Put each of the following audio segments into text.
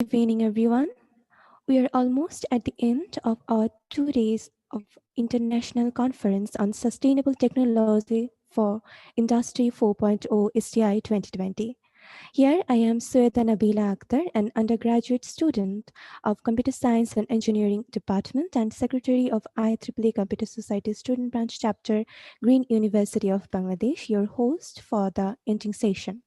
Evening, everyone. We are almost at the end of our 2 days of International Conference on Sustainable Technology for Industry 4.0 STI 2020. Here I am Sweta Nabila Akhtar, an undergraduate student of Computer Science and Engineering Department and Secretary of IEEE Computer Society Student Branch Chapter, Green University of Bangladesh, your host for the ending session.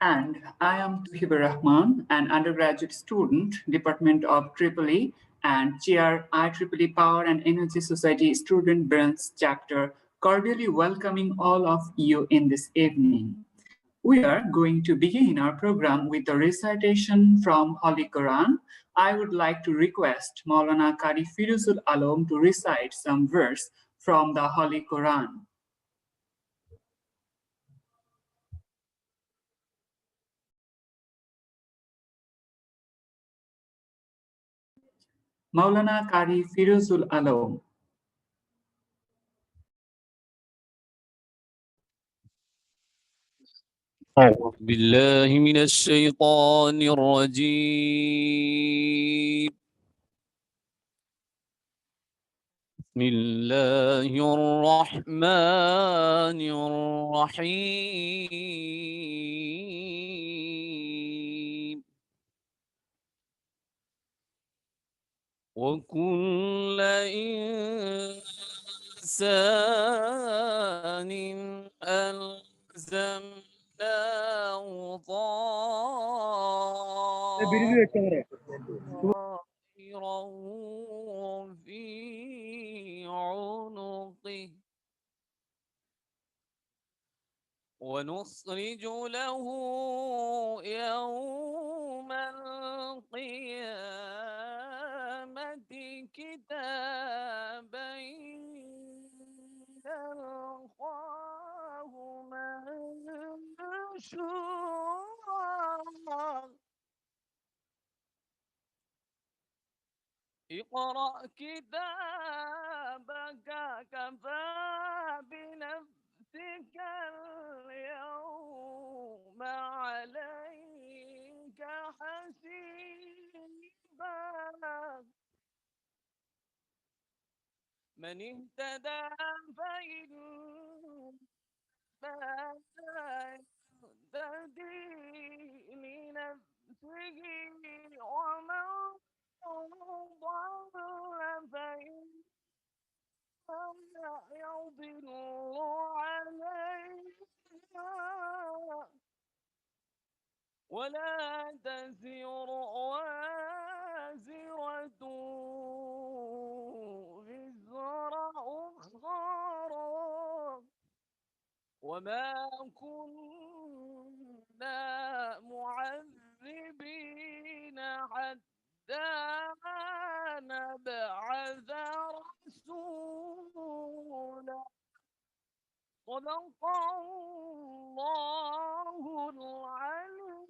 And I am Tuhibur Rahman, an undergraduate student, Department of EEE, and Chair IEEE Power and Energy Society Student Branch Chapter, cordially welcoming all of you in this evening. We are going to begin our program with a recitation from Holy Quran. I would like to request Maulana Qari Firuzul Alam to recite some verse from the Holy Quran. Maulana Qari Firuzul Alam. بالله من الشيطان الرجيم. بسم الله الرحمن الرحيم. وكل إنسان ألزمناه طائره في عنقه ونخرج له يوم القيامة كتابا يلقاه منشورا اقرأ كتابك كفى بنفسك اليوم عليك حسيبا من اهتدى فإنما يهتدي لنفسه ومن ضل فإنما يضل عليها ولا تزر وازرة وزر أخرى وما كنا معذبين حتى نبعث رسولا صدق الله العلي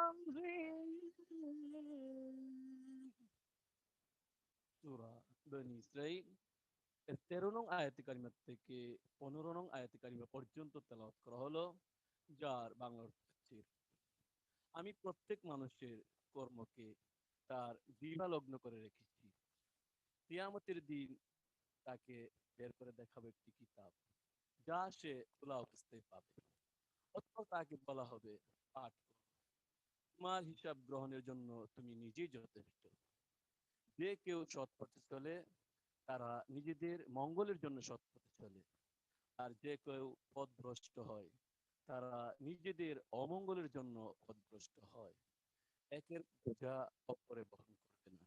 العظيم. সূরা বনী ইসরাঈল 13 নং আয়াতে কারিমা থেকে 15 নং আয়াতে কারিমা পর্যন্ত তেলাওয়াত করা হলো, যার বাংলা অর্থ হচ্ছে, আমি প্রত্যেক মানুষের কর্মকে তার দিবালগ্ন করে রেখেছি। কিয়ামতের দিন তাকে বের করে দেখাবো একটি কিতাব, যা সে খোলা অবস্থায় পাবে। অথবা তাকে বলা হবে, পাঠ করো, তোমার হিসাব গ্রহণের জন্য তুমি নিজেই যথেষ্ট। যে কেউ সৎ পথে চলে তারা নিজেদের মঙ্গলের জন্য সৎ পথে চলে, আর যে কেউ পথভ্রষ্ট হয় তারা নিজেদের অমঙ্গলের জন্য পথভ্রষ্ট হয়। একের বোঝা অপরে বহন করবে না।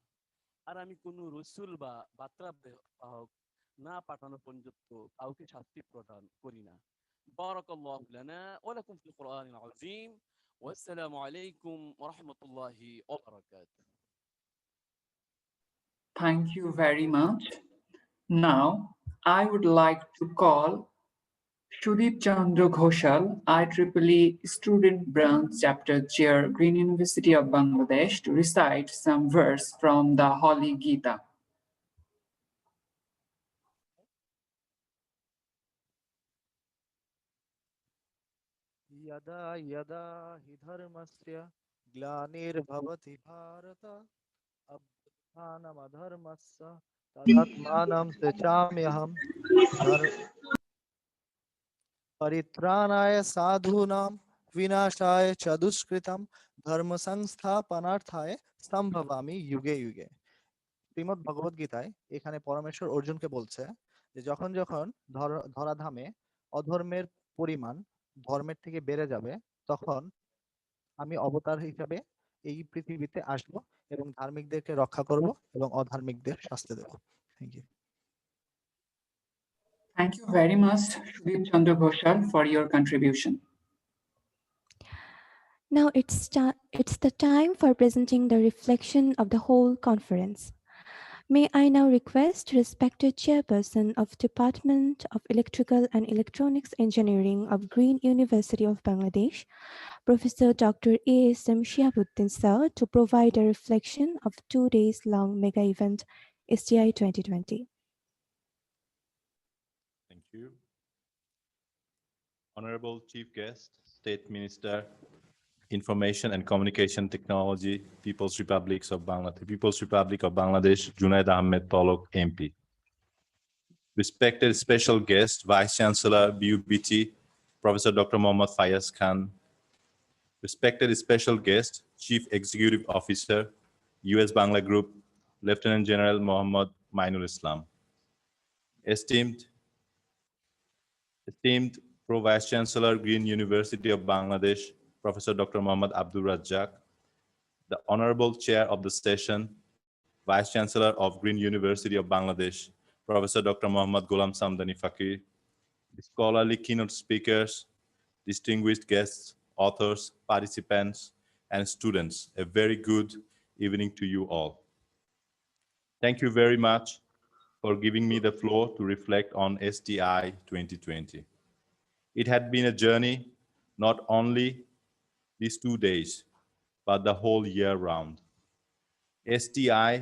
আর আমি কোন রসুল বা বার্তা বাহক না পাঠানো পর্যন্ত কাউকে শাস্তি প্রদান করি না। বারাকাল্লাহু লানা ওয়া লাকুম ফিল কুরআনিল আযীম। ওয়াসসালামু আলাইকুম ওয়া রাহমাতুল্লাহি ওয়া বারাকাতুহু। Thank you very much. Now, I would like to call Sudip Chandra Ghoshal, IEEE Student Branch Chapter Chair, Green University of Bangladesh, to recite some verse from the Holy Gita. यदा यदा हि धर्मस्य ग्लानिर्भवति भारत अभ्युत्थानमधर्मस्य तदात्मानं त्यजाम्यहं धर्म परित्राणाय साधूनां विनाशाय च दुष्कृतं धर्म संस्थापनार्थाय स्तम्भवामि युगे युगे। শ্রীমদ্ ভগবত গীতায় এখানে পরমেশ্বর অর্জুনকে বলছে যে যখন যখন ধরাধামে অধর্মের পরিমাণ ধর্মের থেকে বেড়ে যাবে, তখন আমি অবতার হিসাবে এই পৃথিবীতে আসব এবং ধার্মিকদেরকে রক্ষা করব এবং অধার্মিকদের শাস্তি দেব। Thank you. Thank you very much, Sudhir Chandra Ghoshal, for your contribution. Now it's the time for presenting the reflection of the whole conference. May I now request respected Chairperson of Department of Electrical and Electronics Engineering of Green University of Bangladesh, Professor Dr. A.S.M. Shihabuddin Sir, to provide a reflection of 2 days long mega event STI 2020. Thank you. Honorable Chief Guest, State Minister, Information and Communication Technology, People's Republic of Bangladesh, Junaid Ahmed Tolok, MP. Respected special guest, Vice Chancellor, BUBT, Professor Dr. Mohammad Fayaz Khan. Respected special guest, Chief Executive Officer, US Bangla Group, Lieutenant General Mohammad Mainul Islam. Esteemed Pro Vice Chancellor, Green University of Bangladesh, Professor Dr. Mohammad Abdul Razzaq, the Honorable Chair of the session, Vice Chancellor of Green University of Bangladesh, Professor Dr. Mohammad Ghulam Samdani Fakir, the scholarly keynote speakers, distinguished guests, authors, participants, and students, a very good evening to you all. Thank you very much for giving me the floor to reflect on STI 2020. It had been a journey, not only these 2 days, but the whole year round. STI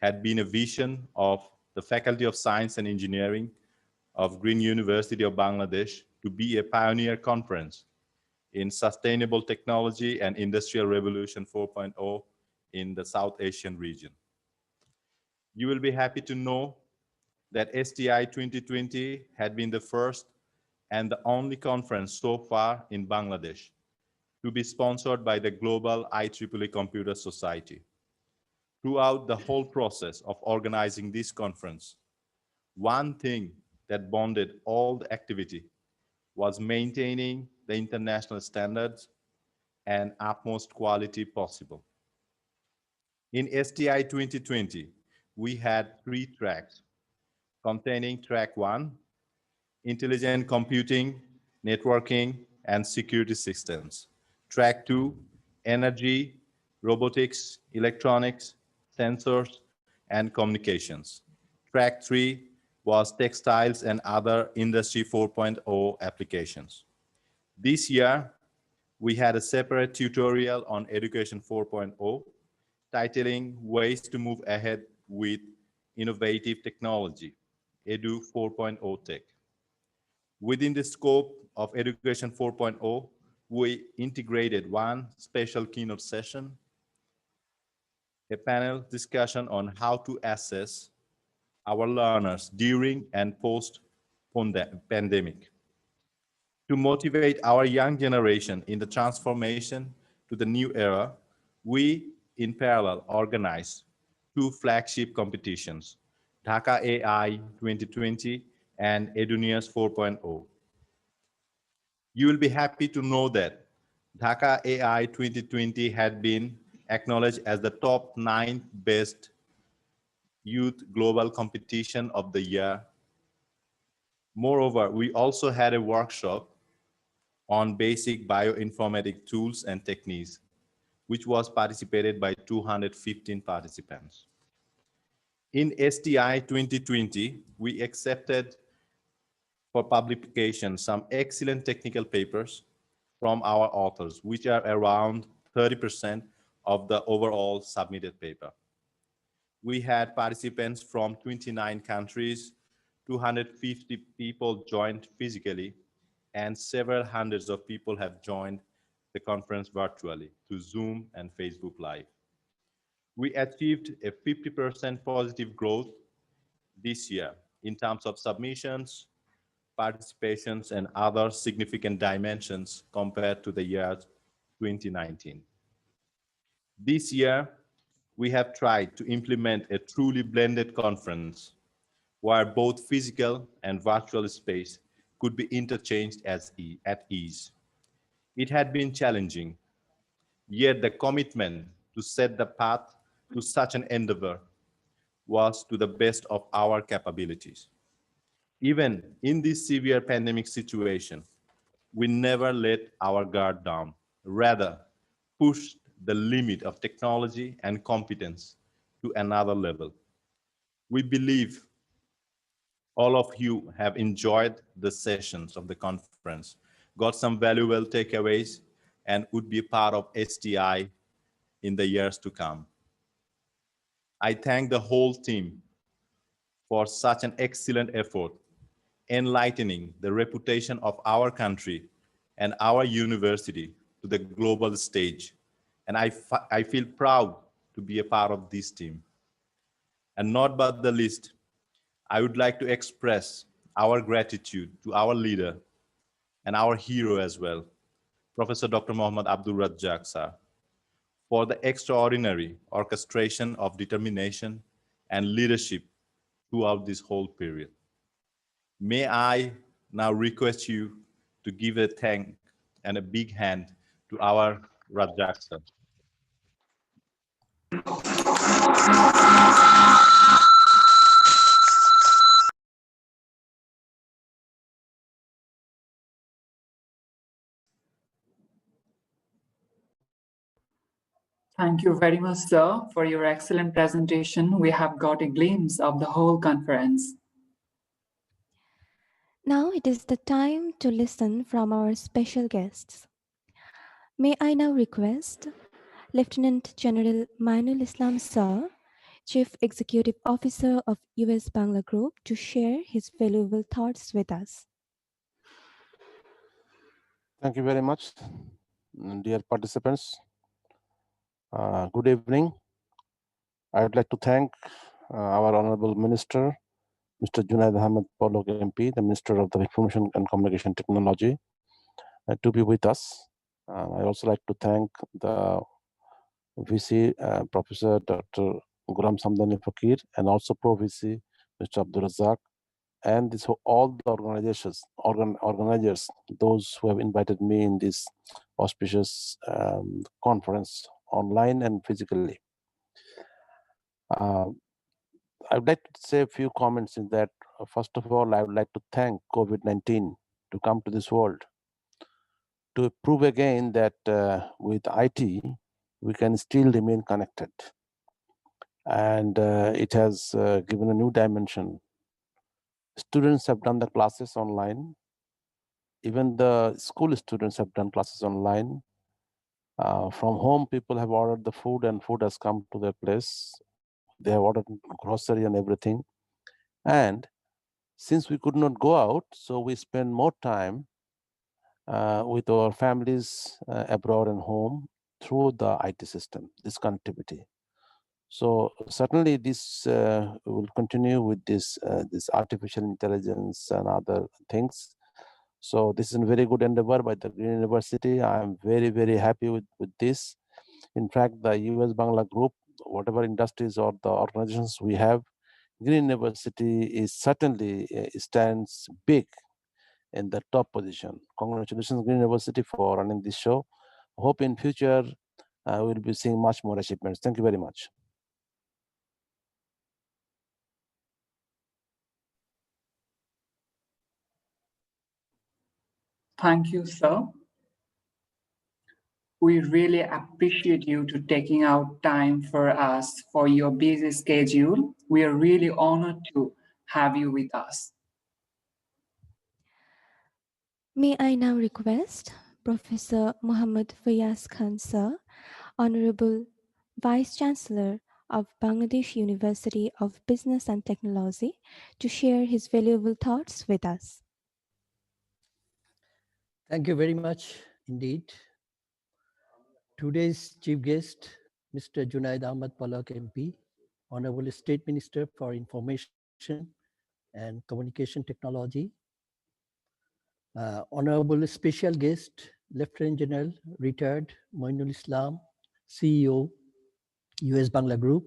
had been a vision of the Faculty of Science and Engineering of Green University of Bangladesh to be a pioneer conference in sustainable technology and industrial revolution 4.0 in the South Asian region. You will be happy to know that STI 2020 had been the first and the only conference so far in Bangladesh to be sponsored by the Global IEEE Computer Society. Throughout the whole process of organizing this conference, one thing that bonded all the activity was maintaining the international standards and utmost quality possible. In STI 2020, we had 3 tracks containing track 1, intelligent computing, networking, and security systems. Track 2, energy, robotics, electronics, sensors, and communications. Track 3 was textiles and other Industry 4.0 applications. This year, we had a separate tutorial on Education 4.0, titling Ways to Move Ahead with Innovative Technology, Edu 4.0 Tech. Within the scope of Education 4.0, we integrated one special keynote session, a panel discussion on how to assess our learners during and post-pandemic. To motivate our young generation in the transformation to the new era, we, in parallel, organized 2 flagship competitions, Dhaka AI 2020 and EduNears 4.0. You will be happy to know that Dhaka AI 2020 had been acknowledged as the top 9th best youth global competition of the year. Moreover, we also had a workshop on basic bioinformatic tools and techniques, which was participated by 215 participants. In STI 2020, we accepted for publication some excellent technical papers from our authors, which are around 30% of the overall submitted paper. We had participants from 29 countries, 250 people joined physically, and several hundreds of people have joined the conference virtually through Zoom and Facebook Live. We achieved a 50% positive growth this year in terms of submissions, participations, and other significant dimensions compared to the year 2019. This year, we have tried to implement a truly blended conference where both physical and virtual space could be interchanged at ease. It had been challenging, yet the commitment to set the path to such an endeavor was to the best of our capabilities. Even in this severe pandemic situation, we never let our guard down, rather pushed the limit of technology and competence to another level. We believe all of you have enjoyed the sessions of the conference, got some valuable takeaways, and would be part of STI in the years to come. I thank the whole team for such an excellent effort, enlightening the reputation of our country and our university to the global stage. And I feel proud to be a part of this team. And not but the least, I would like to express our gratitude to our leader and our hero as well, Professor Dr. Mohammad Abdul Razzaq sir, for the extraordinary orchestration of determination and leadership throughout this whole period. May I now request you to give a thank and a big hand to our Razzaq sir. Thank you very much, sir, for your excellent presentation. We have got a glimpse of the whole conference. Now it is the time to listen from our special guests. May I now request Lieutenant General Mainul Islam Sir, Chief Executive Officer of US Bangla Group, to share his valuable thoughts with us. Thank you very much, dear participants. Good evening. I would like to thank our Honourable Minister, Mr. Junaid Ahmed Polok MP, the Minister of the Information and Communication Technology, to be with us. I also like to thank the VC, Professor Dr. Guram Samdani Fakir, and also Pro VC, Mr. Abdul Razzaq, and all the organizers, those who have invited me in this auspicious conference, online and physically. I would like to say a few comments in that. First of all, I would like to thank COVID-19 to come to this world to prove again that with IT, we can still remain connected. And it has given a new dimension. Students have done the classes online. Even the school students have done classes online. From home, people have ordered the food and food has come to their place. They have ordered grocery and everything. And since we could not go out, so we spend more time with our families abroad and home through the IT system, this connectivity. So certainly this will continue with this artificial intelligence and other things. So this is a very good endeavor by the Green University. I'm very, very happy with this. In fact, the US Bangla Group, whatever industries or the organizations we have, Green University is certainly stands big in the top position. Congratulations, Green University, for running this show. Hope in future we'll be seeing much more achievements. Thank you very much. Thank you, sir. We really appreciate you to taking out time for us for your busy schedule. We are really honored to have you with us. May I now request Professor Muhammad Fayaz Khan Sir, Honourable Vice Chancellor of Bangladesh University of Business and Technology, to share his valuable thoughts with us. Thank you very much indeed. Today's chief guest, Mr. Junaid Ahmad Palak MP, Honorable State Minister for Information and Communication Technology, Honorable Special Guest, Lieutenant General, retired Moinul Islam, CEO, US Bangla Group,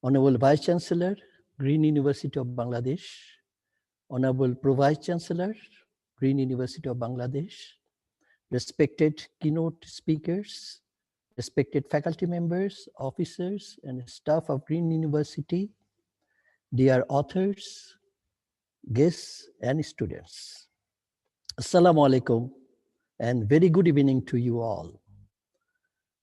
Honorable Vice Chancellor, Green University of Bangladesh, Honorable Pro Vice Chancellor, Green University of Bangladesh, respected keynote speakers, respected faculty members, officers, and staff of Green University, dear authors, guests, and students. Assalamu alaikum, and very good evening to you all.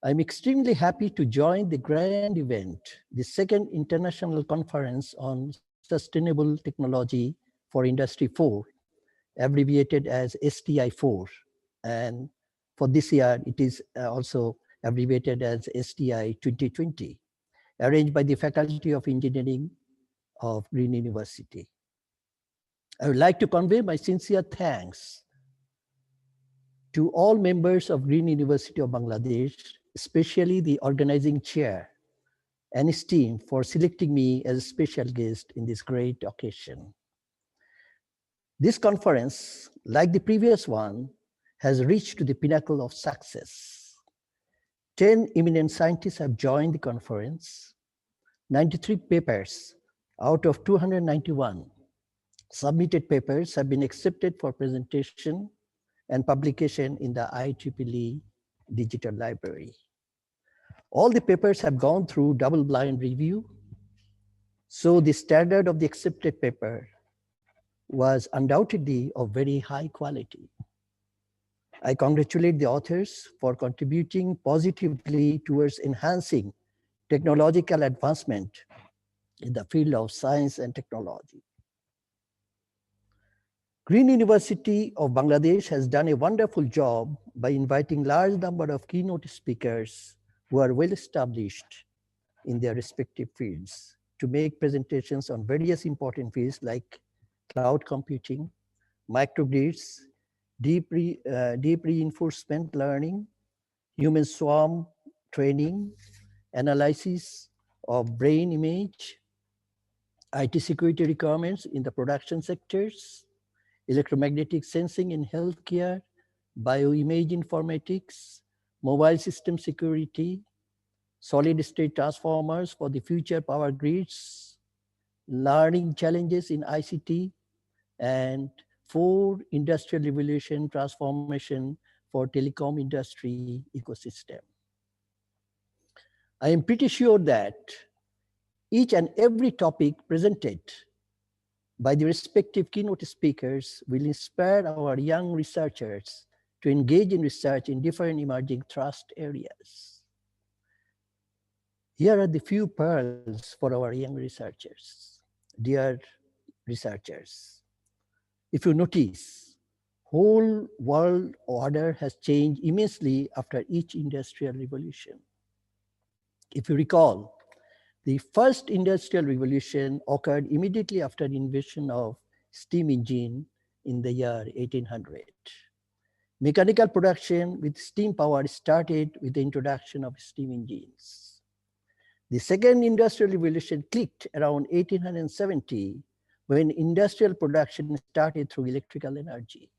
I'm extremely happy to join the grand event, the second international conference on sustainable technology for Industry 4, abbreviated as STI4. And for this year, it is also abbreviated as STI 2020, arranged by the Faculty of Engineering of Green University. I would like to convey my sincere thanks to all members of Green University of Bangladesh, especially the organizing chair and his team for selecting me as a special guest in this great occasion. This conference, like the previous one, has reached to the pinnacle of success. 10 eminent scientists have joined the conference. 93 papers out of 291 submitted papers have been accepted for presentation and publication in the IEEE Digital Library. All the papers have gone through double-blind review, so the standard of the accepted paper was undoubtedly of very high quality. I congratulate the authors for contributing positively towards enhancing technological advancement in the field of science and technology. Green University of Bangladesh has done a wonderful job by inviting large number of keynote speakers who are well established in their respective fields to make presentations on various important fields like cloud computing, microgrids, deep reinforcement learning, human swarm training, analysis of brain image, IT security requirements in the production sectors, electromagnetic sensing in healthcare, bioimage informatics, mobile system security, solid state transformers for the future power grids, learning challenges in ICT, and 4 industrial revolution transformation for telecom industry ecosystem. I am pretty sure that each and every topic presented by the respective keynote speakers will inspire our young researchers to engage in research in different emerging thrust areas. Here are the few pearls for our young researchers. Dear researchers, if you notice, whole world order has changed immensely after each industrial revolution. If you recall, the first industrial revolution occurred immediately after the invention of steam engine in the year 1800. Mechanical production with steam power started with the introduction of steam engines. The second industrial revolution clicked around 1870 when industrial production started through electrical energy.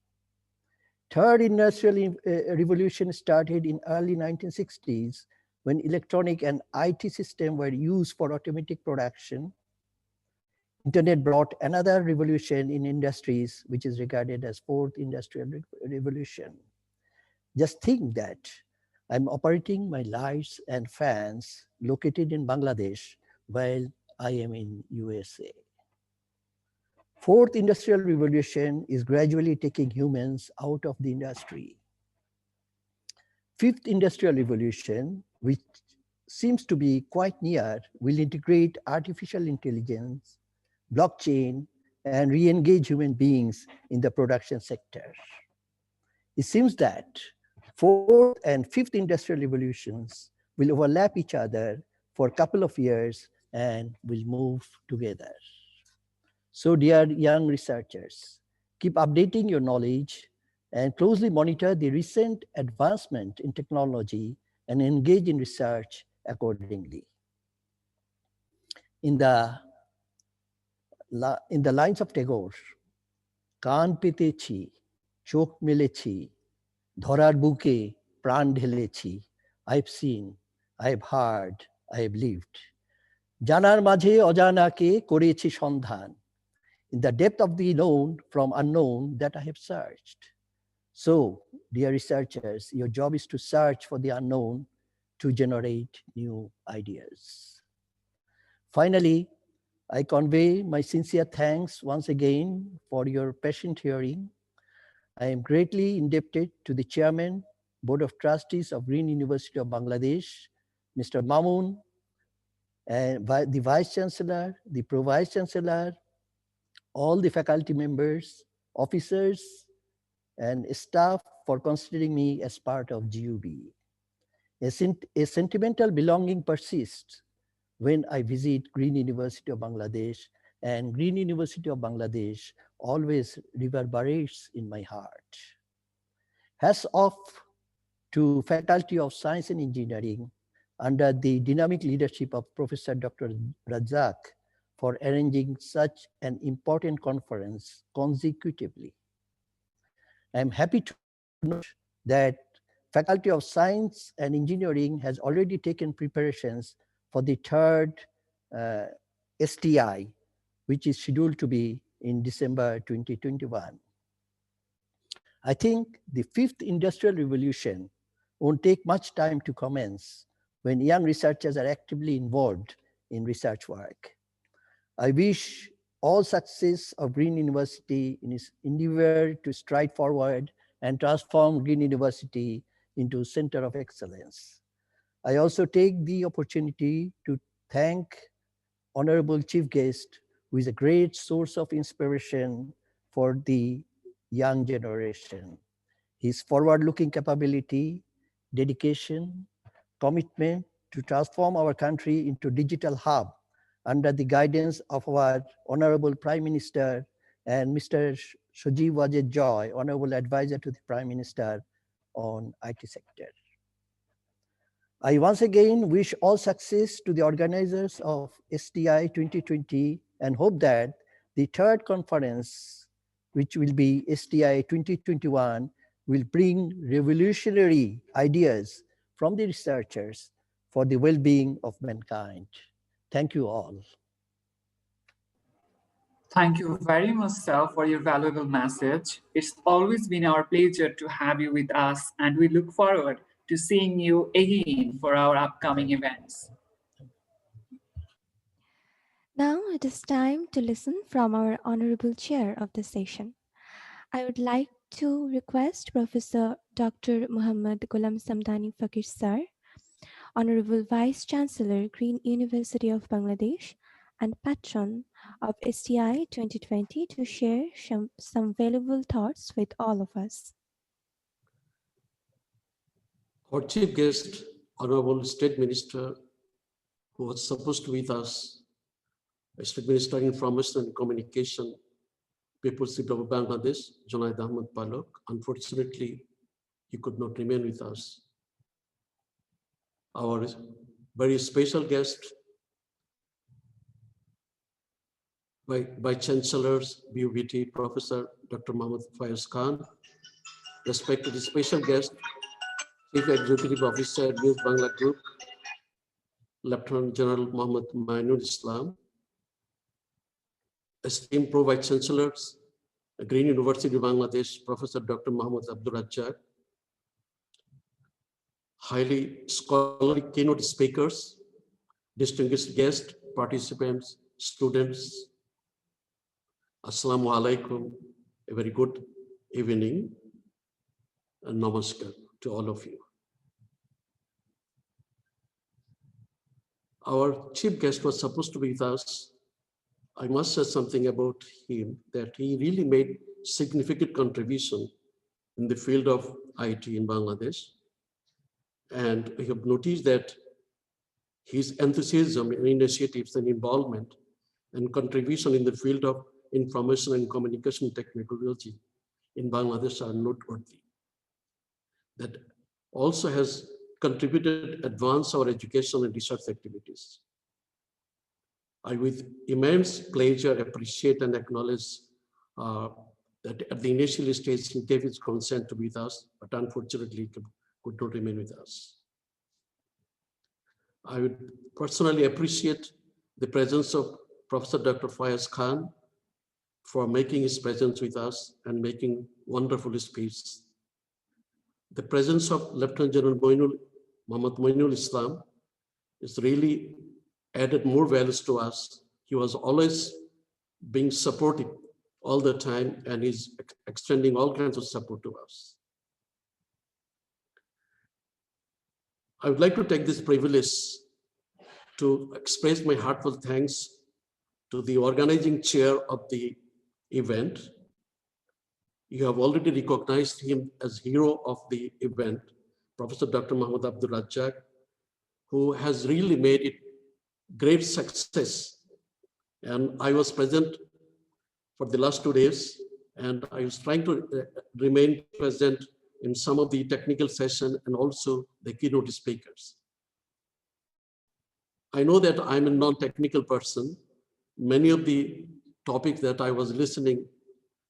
Third industrial revolution started in early 1960s when electronic and IT systems were used for automatic production. Internet brought another revolution in industries, which is regarded as fourth industrial revolution. Just think that I'm operating my lights and fans located in Bangladesh while I am in USA. Fourth industrial revolution is gradually taking humans out of the industry. Fifth industrial revolution, which seems to be quite near, will integrate artificial intelligence, blockchain, and re-engage human beings in the production sector. It seems that fourth and fifth industrial revolutions will overlap each other for a couple of years and will move together. So dear young researchers, keep updating your knowledge and closely monitor the recent advancement in technology and engage in research accordingly. In the lines of Tagore, কান পেতেছি, চোখ মেলেছি, ধরার বুকে প্রাণ ঢেলেছি, I've seen, I've heard, I've lived. জানার মাঝে অজানাকে করেছি সন্ধান, in the depth of the known from unknown that I have searched. So, dear researchers, your job is to search for the unknown to generate new ideas. Finally, I convey my sincere thanks once again for your patient hearing. I am greatly indebted to the Chairman, Board of Trustees of Green University of Bangladesh, Mr. Mamoon, and the Vice Chancellor, the Pro-Vice Chancellor, all the faculty members, officers, and staff for considering me as part of GUB. A sentimental belonging persists when I visit Green University of Bangladesh, and Green University of Bangladesh always reverberates in my heart. Hats off to Faculty of Science and Engineering under the dynamic leadership of Professor Dr. Razzaq for arranging such an important conference consecutively. I am happy to note that Faculty of Science and Engineering has already taken preparations for the third STI, which is scheduled to be in December 2021. I think the fifth industrial revolution won't take much time to commence when young researchers are actively involved in research work. I wish all success of Green University in its endeavor to stride forward and transform Green University into a center of excellence. I also take the opportunity to thank Honorable Chief Guest, who is a great source of inspiration for the young generation. His forward-looking capability, dedication, commitment to transform our country into a digital hub under the guidance of our Honorable Prime Minister and Mr. Sojiv Wajed Joy, Honorable Advisor to the Prime Minister on IT sector. I once again wish all success to the organizers of STI 2020 and hope that the third conference, which will be STI 2021, will bring revolutionary ideas from the researchers for the well-being of mankind. Thank you all. Thank you very much, sir, for your valuable message. It's always been our pleasure to have you with us, and we look forward to seeing you again for our upcoming events. Now it is time to listen from our Honorable Chair of the session. I would like to request Professor Dr. Muhammad Ghulam Samdani Fakir Sir, Honorable Vice Chancellor, Green University of Bangladesh, and patron of STI 2020 to share some valuable thoughts with all of us. Our chief guest, Honorable State Minister, who was supposed to be with us, State Minister in Information and Communication, People's Republic of Bangladesh, Junaid Ahmed Palok. Unfortunately, he could not remain with us. Our very special guest, by Chancellors, BUBT, Professor Dr. Mohammad Faiz Khan, respected special guest, Chief Executive Officer, News Bangla Group, Lieutenant General Muhammad Maynard Islam, esteemed Pro-Vice Chancellors, Green University of Bangladesh, Professor Dr. Muhammad Abdul Razzaq, highly scholarly keynote speakers, distinguished guests, participants, students. Assalamu alaikum, a very good evening, and namaskar to all of you. Our chief guest was supposed to be with us. I must say something about him, that he really made significant contribution in the field of IT in Bangladesh. And we have noticed that his enthusiasm and initiatives and involvement and contribution in the field of information and communication technology in Bangladesh are noteworthy. That also has contributed advance our education and research activities. I with immense pleasure appreciate and acknowledge that at the initial stage he gave his consent to be with us, but unfortunately could not remain with us. I would personally appreciate the presence of Professor Dr. Fayaz Khan for making his presence with us and making wonderful speech. The presence of Lieutenant General Muhammad Moinul Islam is really added more values to us. He was always being supportive all the time and is extending all kinds of support to us. I would like to take this privilege to express my heartfelt thanks to the organizing chair of the event. You have already recognized him as hero of the event, Professor Dr. Muhammad Abdul Razzaq, who has really made it great success. And I was present for the last 2 days, and I was trying to remain present in some of the technical session and also the keynote speakers. I know that I'm a non-technical person. Many of the topics that I was listening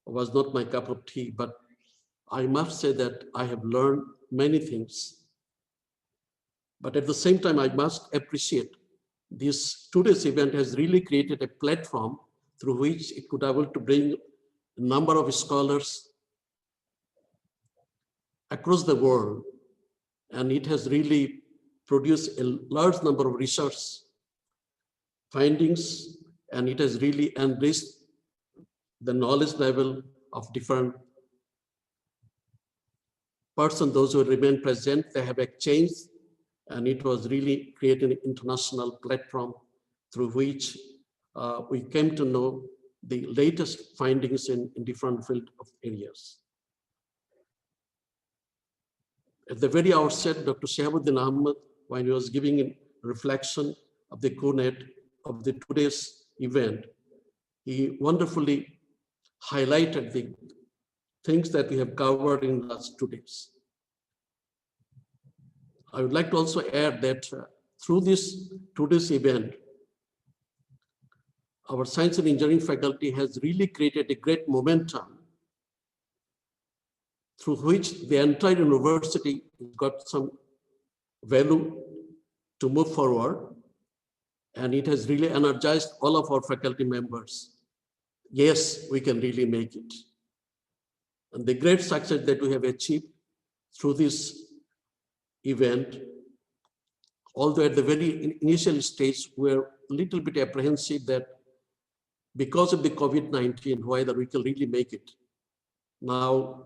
was not my cup of tea, but I must say that I have learned many things. But at the same time, I must appreciate this today's event has really created a platform through which it could be able to bring a number of scholars across the world. And it has really produced a large number of research findings, and it has really enriched the knowledge level of different persons. Those who remain present, they have exchanged, and it was really creating an international platform through which we came to know the latest findings in different field of areas. At the very outset, Dr. Shahabuddin Ahmed, when he was giving a reflection of the CONET of the today's event, he wonderfully highlighted the things that we have covered in the last 2 days. I would like to also add that through this today's event, our science and engineering faculty has really created a great momentum through which the entire university got some value to move forward. And it has really energized all of our faculty members. Yes, we can really make it. And the great success that we have achieved through this event, although at the very initial stage, we're a little bit apprehensive that because of the COVID-19, whether we can really make it. Now,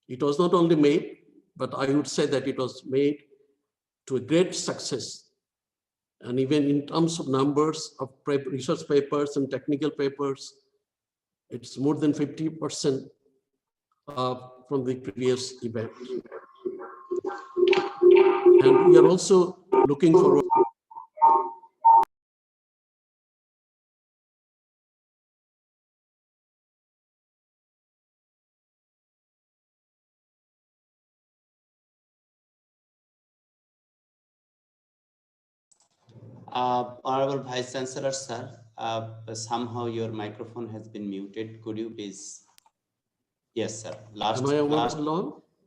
it was not only made, but I would say that it was made to a great success. And even in terms of numbers of research papers and technical papers, it's more than 50% from the previous event. And we are also looking forward Honorable Vice Chancellor, sir, somehow your microphone has been muted. Could you please? Yes, sir.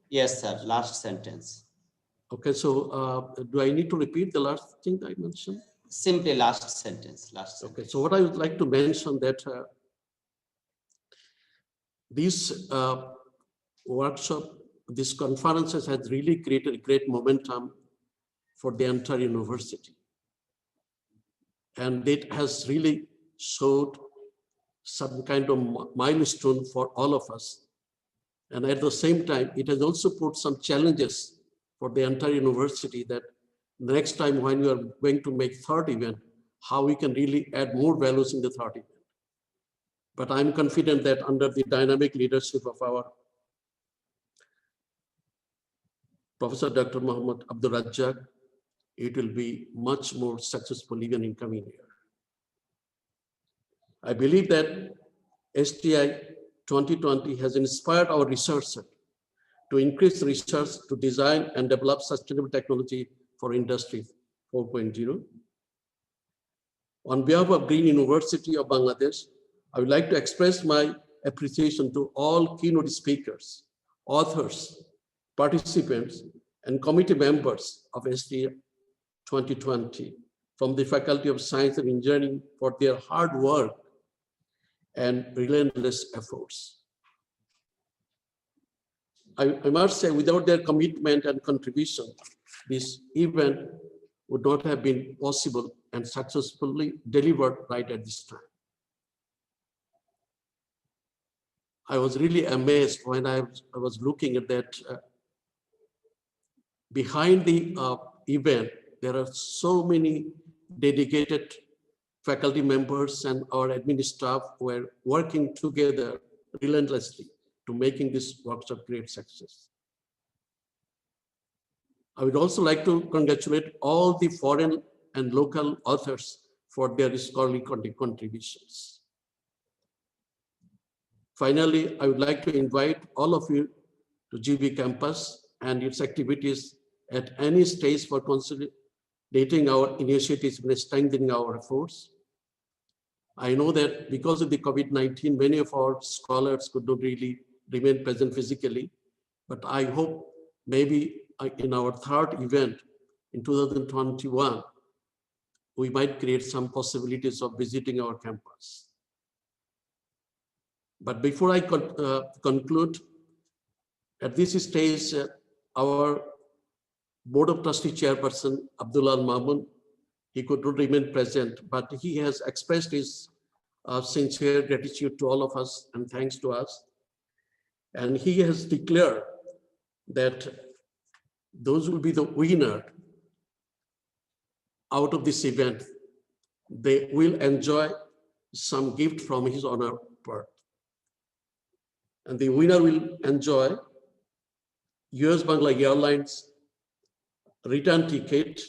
Yes, sir. Last sentence. Okay, so do I need to repeat the last thing I mentioned? Simply last sentence. Okay, so what I would like to mention that this workshop, these conferences has really created great momentum for the entire university. And it has really showed some kind of milestone for all of us. And at the same time, it has also put some challenges for the entire university that next time when we are going to make third event, how we can really add more values in the third event. But I'm confident that under the dynamic leadership of our Professor Dr. Muhammad Abdul Razzaq, it will be much more successful even in coming year. I believe that STI 2020 has inspired our researchers to increase research to design and develop sustainable technology for Industry 4.0. On behalf of Green University of Bangladesh, I would like to express my appreciation to all keynote speakers, authors, participants, and committee members of ST 2020 from the Faculty of Science and Engineering for their hard work and relentless efforts. I must say, without their commitment and contribution, this event would not have been possible and successfully delivered right at this time. I was really amazed when I was looking at that. Behind the event, there are so many dedicated faculty members and our admin staff were working together relentlessly to making this workshop great success. I would also like to congratulate all the foreign and local authors for their scholarly contributions. Finally, I would like to invite all of you to GB campus and its activities at any stage for consolidating our initiatives and strengthening our efforts. I know that because of the COVID-19, many of our scholars could not really remain present physically, but I hope maybe in our third event in 2021, we might create some possibilities of visiting our campus. But before I conclude, at this stage, our Board of Trustee Chairperson, Abdullah Mahmoud, he could not remain present, but he has expressed his sincere gratitude to all of us and thanks to us. And he has declared that those will be the winner out of this event. They will enjoy some gift from his honor part. And the winner will enjoy US Bangla Airlines return ticket,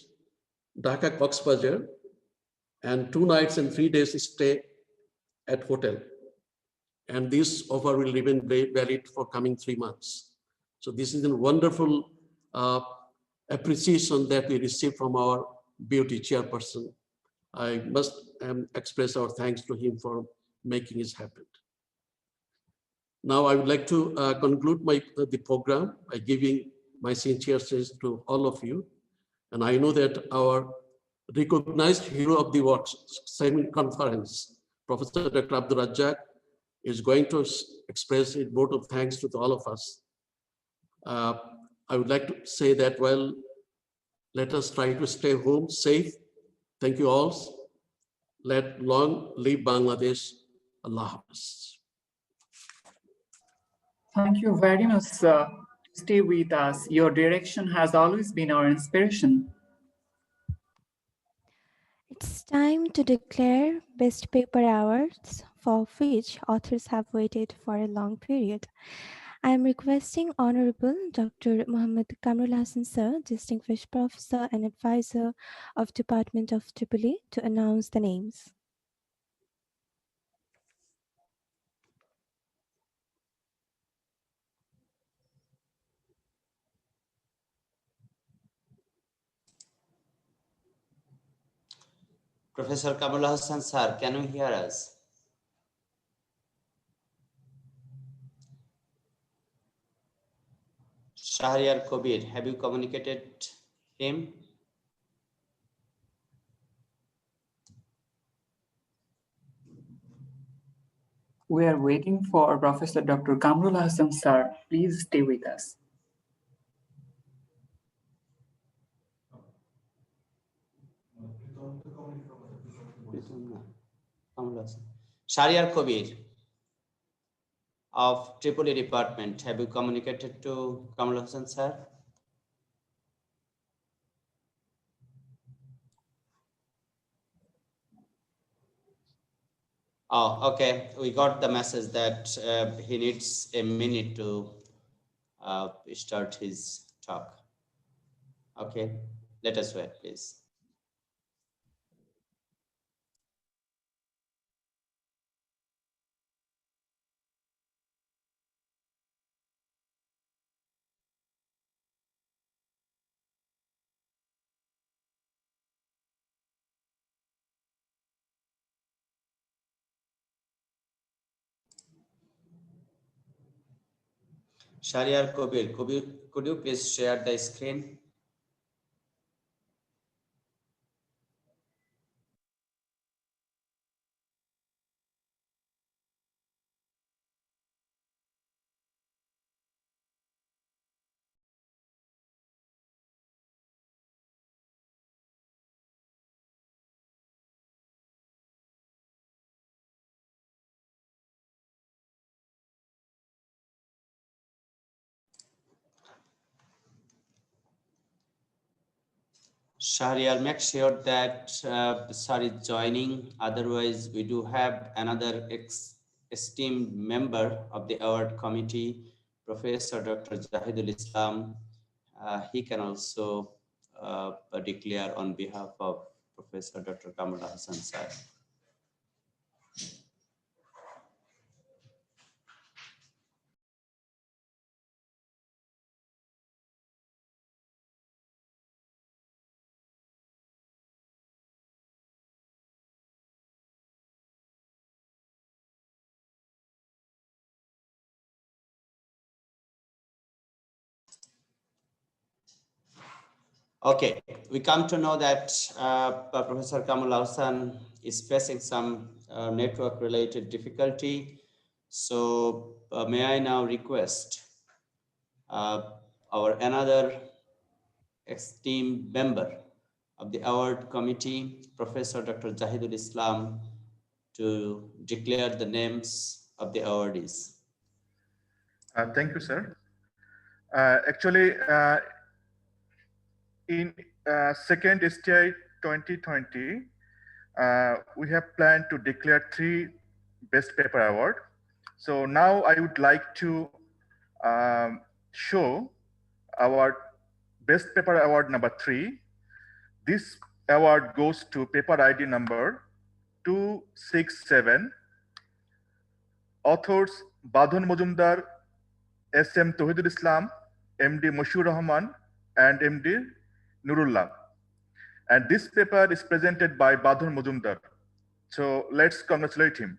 Dhaka Cox's Bazar, and 2 nights and 3 days stay at hotel. And this offer will remain valid for coming 3 months. So this is a wonderful appreciation that we received from our beauty chairperson. I must express our thanks to him for making this happen. Now I would like to conclude the program by giving my sincere thanks to all of you. And I know that our recognized hero of the seminar conference, Professor Dr. Abdul Razzaq, is going to express a vote of thanks to all of us. I would like to say that, well, let us try to stay home safe. Thank you all. Let long live Bangladesh. Allah Hafiz. Thank you very much, sir. Stay with us. Your direction has always been our inspiration. It's time to declare Best Paper Awards, for which authors have waited for a long period. I am requesting Honorable Dr. Muhammad Kamrul Hassan Sir, Distinguished Professor and Advisor of Department of Tripoli, to announce the names. Professor Kamrul Hassan sir, can you hear us? Shahriar Kabir, have you communicated him? We are waiting for Professor Dr. Kamrul Hassan sir. Please stay with us. Shahriar Kabir of Tripoli Department, have you communicated to Kamrul Hassan sir? Oh, okay. We got the message that he needs a minute to start his talk. Okay, let us wait, please. Shariar Kobir, could you please share the screen? Shahriar, make sure that Sar is joining. Otherwise, we do have another esteemed member of the award committee, Professor Dr. Zahidul Islam. He can also declare on behalf of Professor Dr. Kamal Hassan Sir. Okay, we come to know that Professor Kamal Hassan is facing some network-related difficulty. So may I now request our another esteemed member of the award committee, Professor Dr. Zahidul Islam, to declare the names of the awardees. Thank you, sir. Actually, in second STI 2020, we have planned to declare 3 Best Paper Award. So now I would like to show our Best Paper Award number 3. This award goes to paper ID number 267. Authors Badhon Mojumdar, SM Tohidul Islam, MD Mushur Rahman, and MD Nurullah. And this paper is presented by Badhon Mojumdar. So let's congratulate him.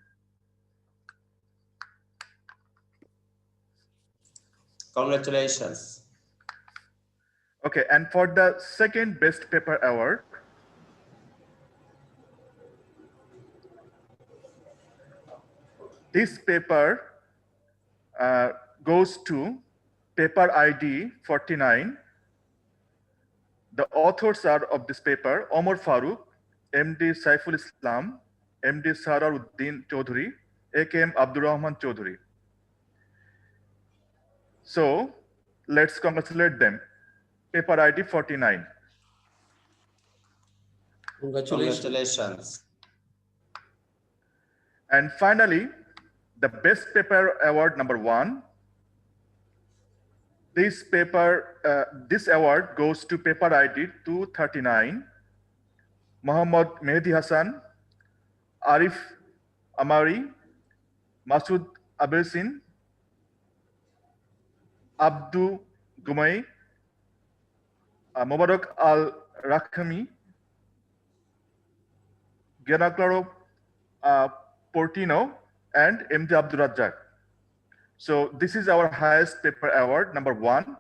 Congratulations. Okay, and for the second Best Paper Award, this paper goes to paper ID 49. The authors are of this paper, Omar Farooq, MD Saiful Islam, MD Sarar Uddin Chaudhuri, AKM Abdur Rahman Chaudhuri. So let's congratulate them. Paper ID 49. Congratulations. And finally, the Best Paper Award number 1. This award goes to paper ID 239. Muhammad Mehdi Hassan, Arif Amari, Masood Abesin, Abdu Gumay, Mubarak Al-Rakhami, Giancarlo Portino, and MD Abdul Razzaq. So this is our highest paper award, number 1.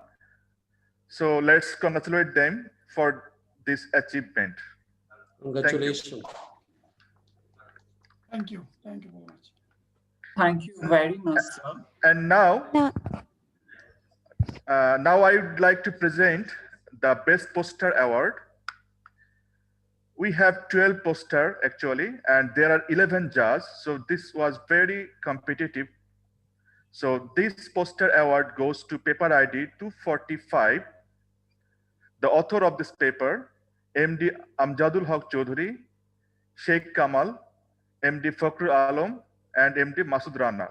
So let's congratulate them for this achievement. Congratulations. Thank you. Thank you very much. Thank you very much, sir. And now I would like to present the Best Poster Award. We have 12 posters actually, and there are 11 judges. So this was very competitive. So this poster award goes to paper ID 245. The author of this paper, MD Amjadul Haq Chaudhuri, Sheikh Kamal, MD Fakhr Alam, and MD Masud Rana.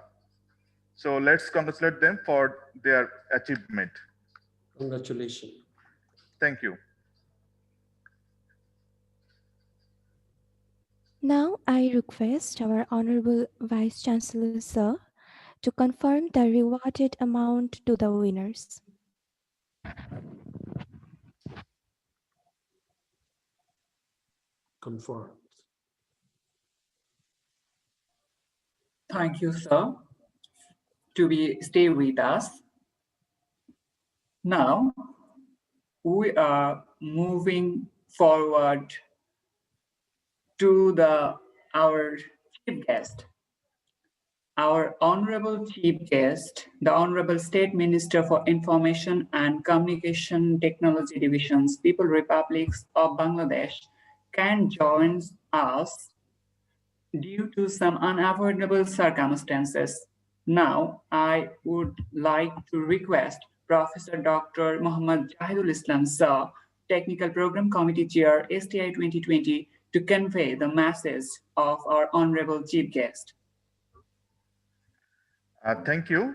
So let's congratulate them for their achievement. Congratulations. Thank you. Now I request our Honourable Vice Chancellor, Sir, to confirm the rewarded amount to the winners. Confirmed. Thank you, sir, to stay with us. Now, we are moving forward to our chief guest. Our Honorable Chief Guest, the Honorable State Minister for Information and Communication Technology Divisions, People Republics of Bangladesh, can join us due to some unavoidable circumstances. Now, I would like to request Professor Dr. Muhammad Jahidul Islam Sir, Technical Program Committee Chair, STI 2020, to convey the message of our Honorable Chief Guest. Thank you.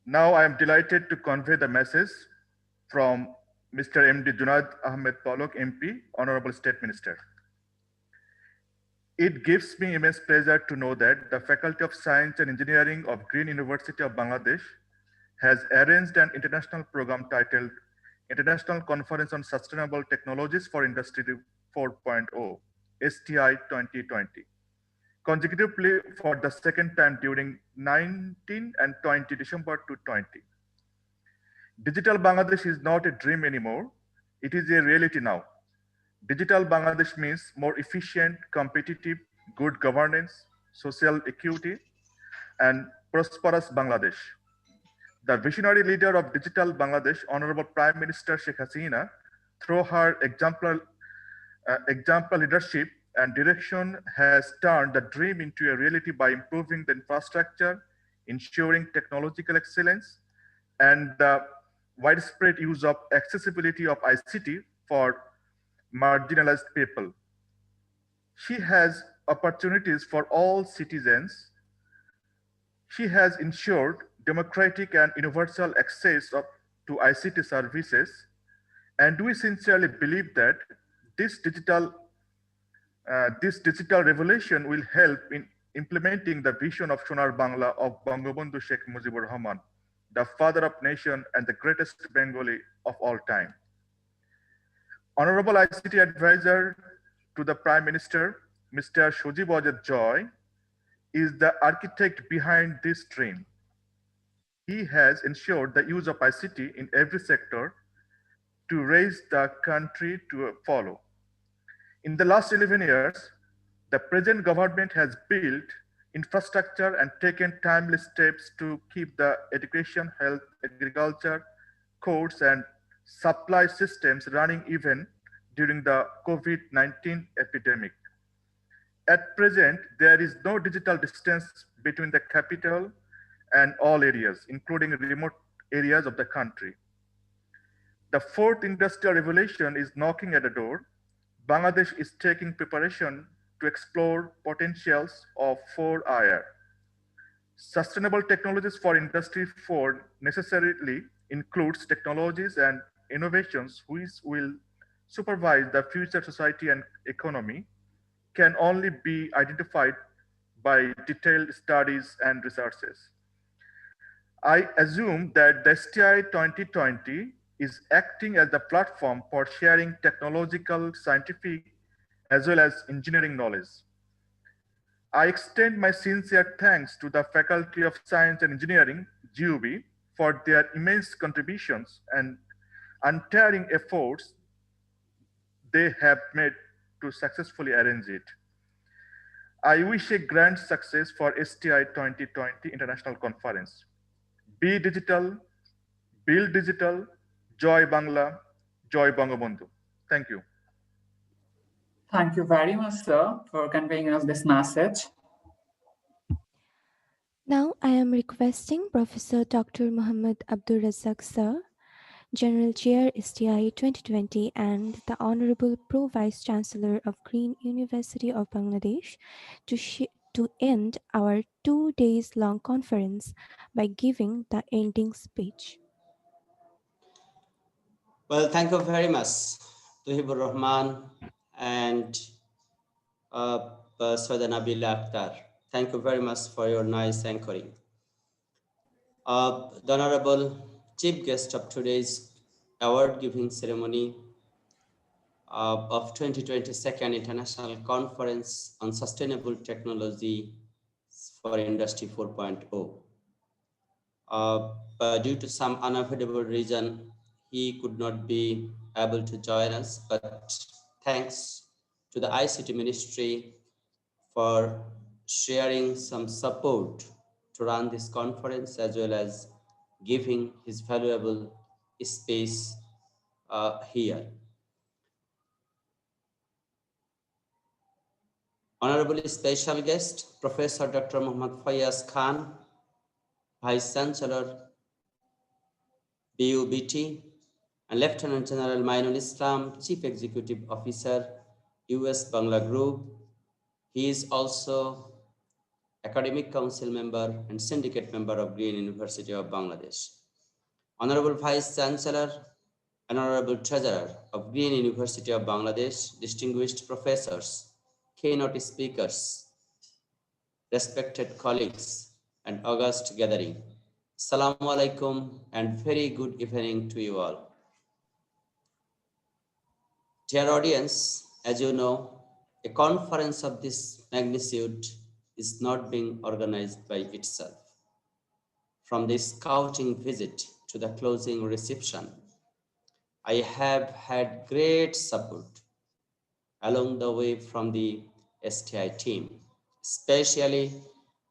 Now I am delighted to convey the message from Mr. MD Junaid Ahmed Palok, MP, Honorable State Minister. It gives me immense pleasure to know that the Faculty of Science and Engineering of Green University of Bangladesh has arranged an international program titled International Conference on Sustainable Technologies for Industry 4.0, STI 2020, consecutively for the second time during 19 and 20 December 2020. Digital Bangladesh is not a dream anymore. It is a reality now. Digital Bangladesh means more efficient, competitive, good governance, social equity, and prosperous Bangladesh. The visionary leader of Digital Bangladesh, Honorable Prime Minister Sheikh Hasina, through her exemplary leadership and direction, has turned the dream into a reality by improving the infrastructure, ensuring technological excellence, and the widespread use of accessibility of ICT for marginalized people. She has opportunities for all citizens. She has ensured democratic and universal access to ICT services. And we sincerely believe that this digital revolution will help in implementing the vision of Sonar Bangla of Bangabandhu Sheikh Mujibur Rahman, the father of nation and the greatest Bengali of all time. Honorable ICT Advisor to the Prime Minister, Mr. Shojib Ajad Joy, is the architect behind this dream. He has ensured the use of ICT in every sector to raise the country to follow. In the last 11 years, the present government has built infrastructure and taken timely steps to keep the education, health, agriculture, courts, and supply systems running even during the COVID-19 epidemic. At present, there is no digital distance between the capital and all areas, including remote areas of the country. The fourth industrial revolution is knocking at the door. Bangladesh is taking preparation to explore potentials of 4IR. Sustainable technologies for Industry 4 necessarily includes technologies and innovations which will supervise the future society and economy, can only be identified by detailed studies and researches. I assume that the STI 2020 is acting as the platform for sharing technological, scientific, as well as engineering knowledge. I extend my sincere thanks to the Faculty of Science and Engineering, GUB, for their immense contributions and untiring efforts they have made to successfully arrange it. I wish a grand success for STI 2020 International Conference. Be digital, build digital, Joy Bangla, Joy Bangabandhu. Thank you. Thank you very much, sir, for conveying us this message. Now I am requesting Professor Dr. Muhammad Abdur Razak Sir, General Chair STI 2020 and the Honourable Pro Vice Chancellor of Green University of Bangladesh to end our 2 days long conference by giving the ending speech. Well, thank you very much, Tuhibur Rahman and Sayyida Nabila Akhtar. Thank you very much for your nice anchoring. The Honorable Chief Guest of today's award giving ceremony of 2022nd International Conference on Sustainable Technology for Industry 4.0. But due to some unavoidable reason, he could not be able to join us. But thanks to the ICT Ministry for sharing some support to run this conference, as well as giving his valuable space here. Honorable special guest, Professor Dr. Muhammad Fayaz Khan, Vice Chancellor, BUBT, and Lieutenant General Maynard Islam, Chief Executive Officer, US Bangla Group. He is also Academic Council member and Syndicate member of Green University of Bangladesh. Honorable Vice Chancellor, Honorable Treasurer of Green University of Bangladesh, distinguished professors, keynote speakers, respected colleagues, and august gathering. Assalamu alaikum and very good evening to you all. Dear audience, as you know, a conference of this magnitude is not being organized by itself. From the scouting visit to the closing reception, I have had great support along the way from the STI team, especially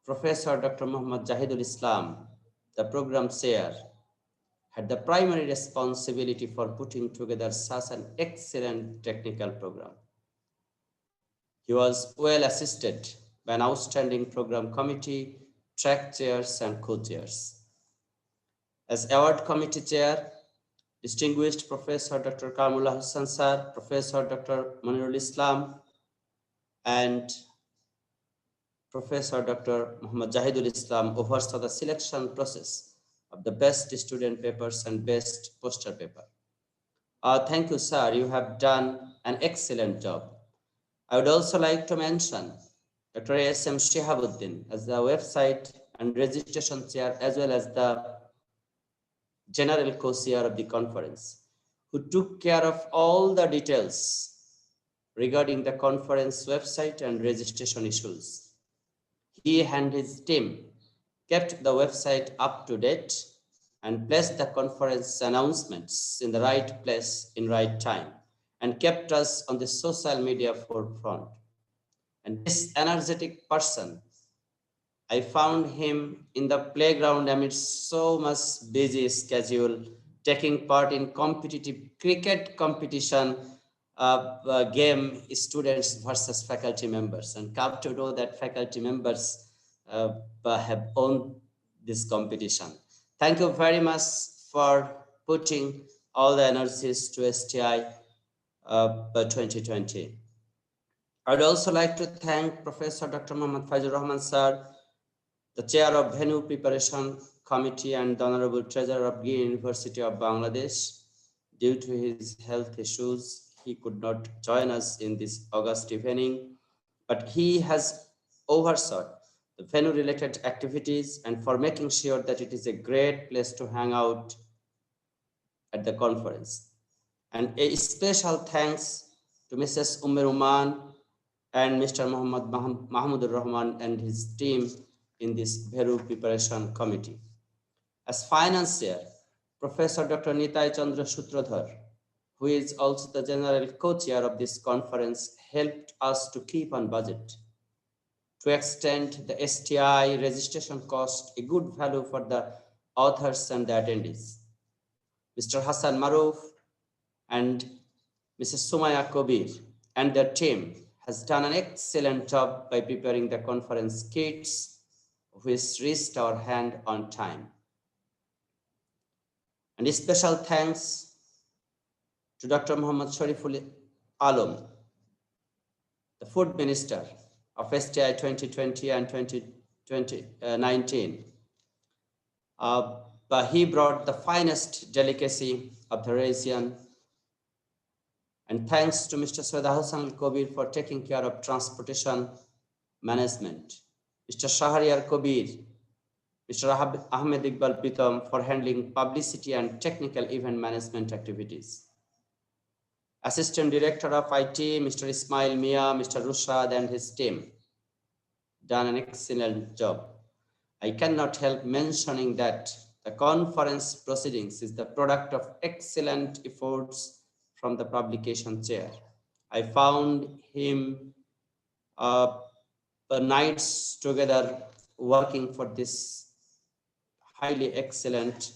Professor Dr. Muhammad Jahidul Islam, the program chair, had the primary responsibility for putting together such an excellent technical program. He was well assisted by an outstanding program committee, track chairs, and co-chairs. As award committee chair, distinguished Professor Dr. Kamullah Hussain Sir, Professor Dr. Maynard Islam, and Professor Dr. Muhammad Jahidul Islam oversaw the selection process of the best student papers and best poster paper. Thank you, sir. You have done an excellent job. I would also like to mention Dr. A.S.M. Shihabuddin as the website and registration chair, as well as the general co-chair of the conference, who took care of all the details regarding the conference website and registration issues. He and his team kept the website up to date and placed the conference announcements in the right place in right time and kept us on the social media forefront. And this energetic person, I found him in the playground amidst so much busy schedule, taking part in competitive cricket competition game, students versus faculty members, and come to know that faculty members have won this competition. Thank you very much for putting all the energies to STI 2020. I'd also like to thank Professor Dr. Muhammad Fazlur Rahman Sir, the chair of Venue Preparation Committee and the Honourable Treasurer of Green University of Bangladesh. Due to his health issues, he could not join us in this August evening, but he has oversaw the venue-related activities and for making sure that it is a great place to hang out at the conference. And a special thanks to Mrs. Uman and Mr. Muhammad Mahmudur Rahman and his team in this Venue Preparation Committee. As financier, Professor Dr. Nitai Chandra Sutradhar, who is also the general co-chair of this conference, helped us to keep on budget, to extend the STI registration cost a good value for the authors and the attendees. Mr. Hassan Maruf and Mrs. Sumaya Kobir and their team has done an excellent job by preparing the conference kits, which reached our hand on time. And a special thanks to Dr. Muhammad Shariful Alam, the Food Minister of STI 2020 and 2019. But he brought the finest delicacy of the region. And thanks to Mr. Sayyid Hassan Al-Kobir for taking care of transportation management. Mr. Shahriar Kobir, Mr. Ahmed Iqbal Pritam for handling publicity and technical event management activities. Assistant Director of IT, Mr. Ismail Mia, Mr. Rushad and his team done an excellent job. I cannot help mentioning that The conference proceedings is the product of excellent efforts from the publication chair. I found him nights together working for this highly excellent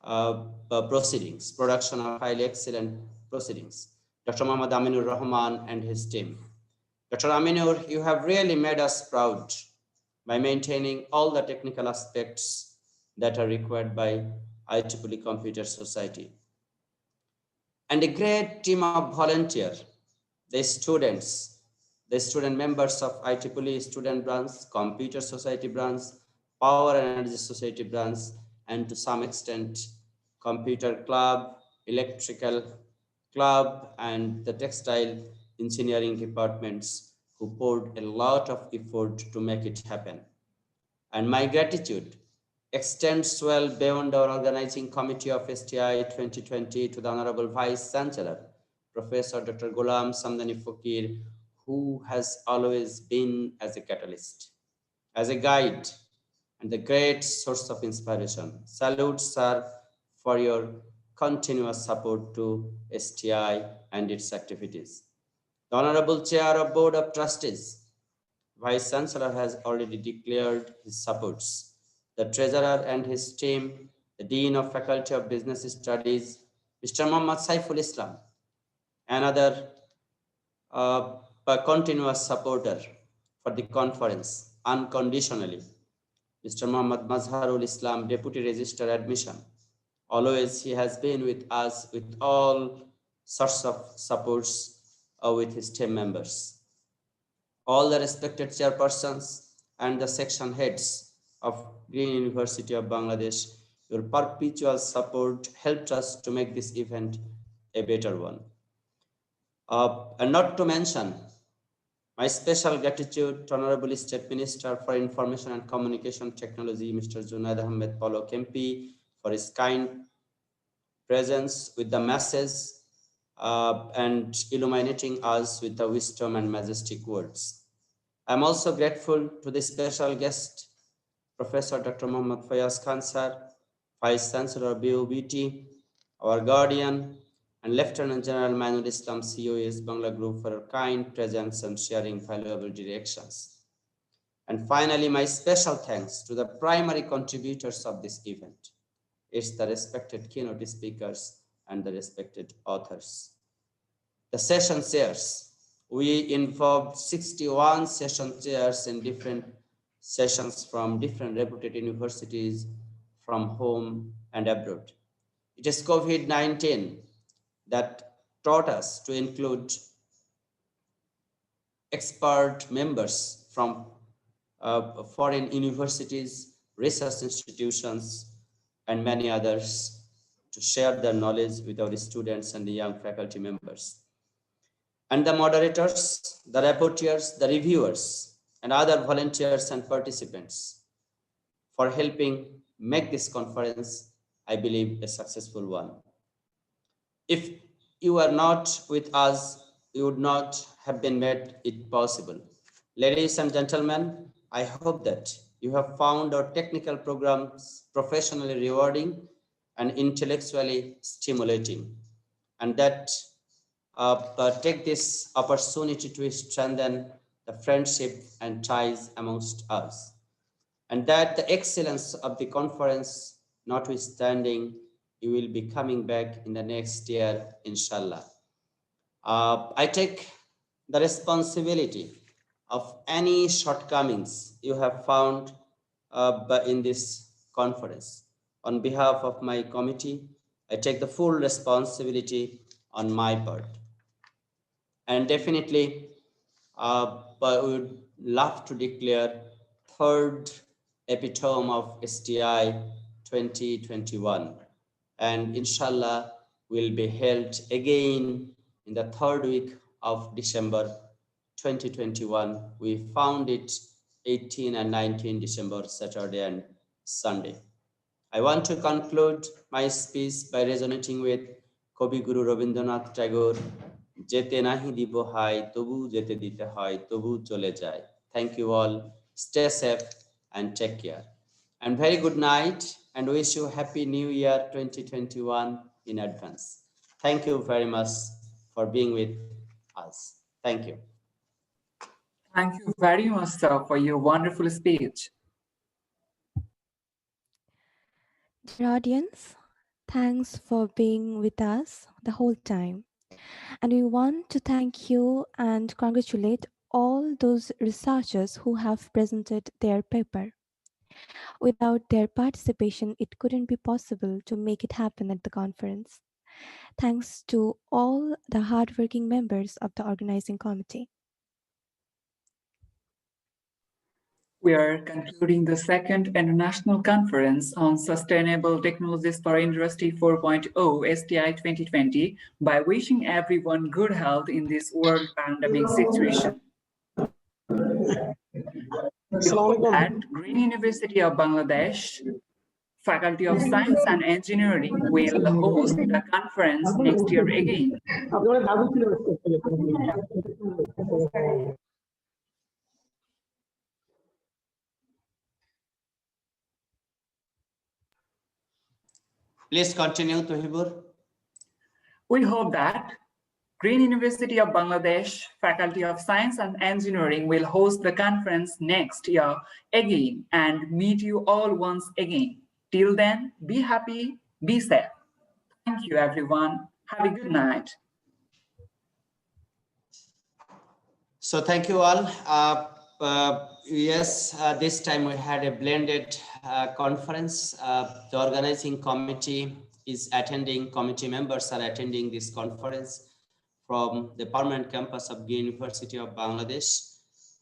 production of highly excellent proceedings. Dr. Muhammad Aminur Rahman and his team. Dr. Aminur, you have really made us proud by maintaining all the technical aspects that are required by IEEE Computer Society. And a great team of volunteers, the student members of IEEE student branch, Computer Society branch, Power and Energy Society branch, and to some extent, Computer Club, Electrical Club, and the Textile Engineering departments who poured a lot of effort to make it happen. And my gratitude extends well beyond our organizing committee of STI 2020 to the Honorable Vice Chancellor, Professor Dr. Ghulam Samdani Fakir, who has always been as a catalyst, as a guide, and the great source of inspiration. Salute, sir, for your continuous support to STI and its activities. The Honorable Chair of Board of Trustees, Vice Chancellor has already declared his supports. The Treasurer and his team, the Dean of Faculty of Business Studies, Mr. Muhammad Saiful Islam, another continuous supporter for the conference unconditionally. Mr. Muhammad Mazharul Islam, Deputy Registrar Admission. Always he has been with us with all sorts of supports with his team members. All the respected chairpersons and the section heads of Green University of Bangladesh, your perpetual support helped us to make this event a better one. And not to mention my special gratitude to Honorable State Minister for Information and Communication Technology, Mr. Junaid Ahmed Paulo Kempi, for his kind presence with the masses and illuminating us with the wisdom and majestic words. I'm also grateful to the special guest, Professor Dr. Muhammad Fayaz Khan sir, Vice Chancellor of BOBT, our guardian, and Lieutenant General Maynard Islam, COS Bangla Group, for her kind presence and sharing valuable directions. And finally, my special thanks to the primary contributors of this event. It's the respected keynote speakers and the respected authors. The session chairs, we involved 61 session chairs in different sessions from different reputed universities from home and abroad. It is COVID-19 that taught us to include expert members from foreign universities, research institutions, and many others to share their knowledge with our students and the young faculty members. And the moderators, the rapporteurs, the reviewers, and other volunteers and participants for helping make this conference, I believe, a successful one. If you are not with us, you would not have been made it possible. Ladies and gentlemen, I hope that you have found our technical programs professionally rewarding and intellectually stimulating, and that take this opportunity to strengthen the friendship and ties amongst us, and that the excellence of the conference notwithstanding, you will be coming back in the next year, inshallah. I take the responsibility of any shortcomings you have found in this conference. On behalf of my committee, I take the full responsibility on my part. And definitely, I would love to declare third epitome of STI 2021. And inshallah, will be held again in the third week of December 2021. We found it 18 and 19 December, Saturday and Sunday. I want to conclude my speech by resonating with Kavi Guru Rabindranath Tagore, Jete nahi dibo hai, tobu jete dite hai, tobu chole jai. Thank you all. Stay safe and take care. and very good night, and wish you Happy New Year 2021 in advance. Thank you very much for being with us. Thank you. Thank you very much, sir, for your wonderful speech. Dear audience, thanks for being with us the whole time. And we want to thank you and congratulate all those researchers who have presented their paper. Without their participation, it couldn't be possible to make it happen at the conference. Thanks to all the hardworking members of the organizing committee. We are concluding the second International Conference on Sustainable Technologies for Industry 4.0 STI 2020 by wishing everyone good health in this world pandemic situation. We hope that Green University of Bangladesh, Faculty of Science and Engineering will host the conference next year again. Please continue, Tuhibur. We hope that Green University of Bangladesh, Faculty of Science and Engineering will host the conference next year again and meet you all once again. Till then, be happy, be safe. Thank you, everyone. Have a good night. So thank you all. Yes, this time we had a blended conference. The organizing committee is attending, committee members are attending this conference from the permanent campus of the University of Bangladesh.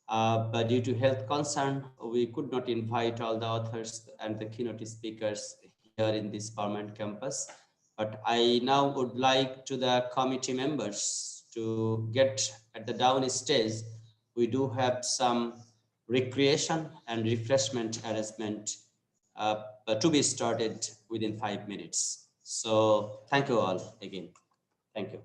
But due to health concern, we could not invite all the authors and the keynote speakers here in this permanent campus. But I now would like to the committee members to get at the down stage. We do have some recreation and refreshment arrangement to be started within 5 minutes. So thank you all again. Thank you.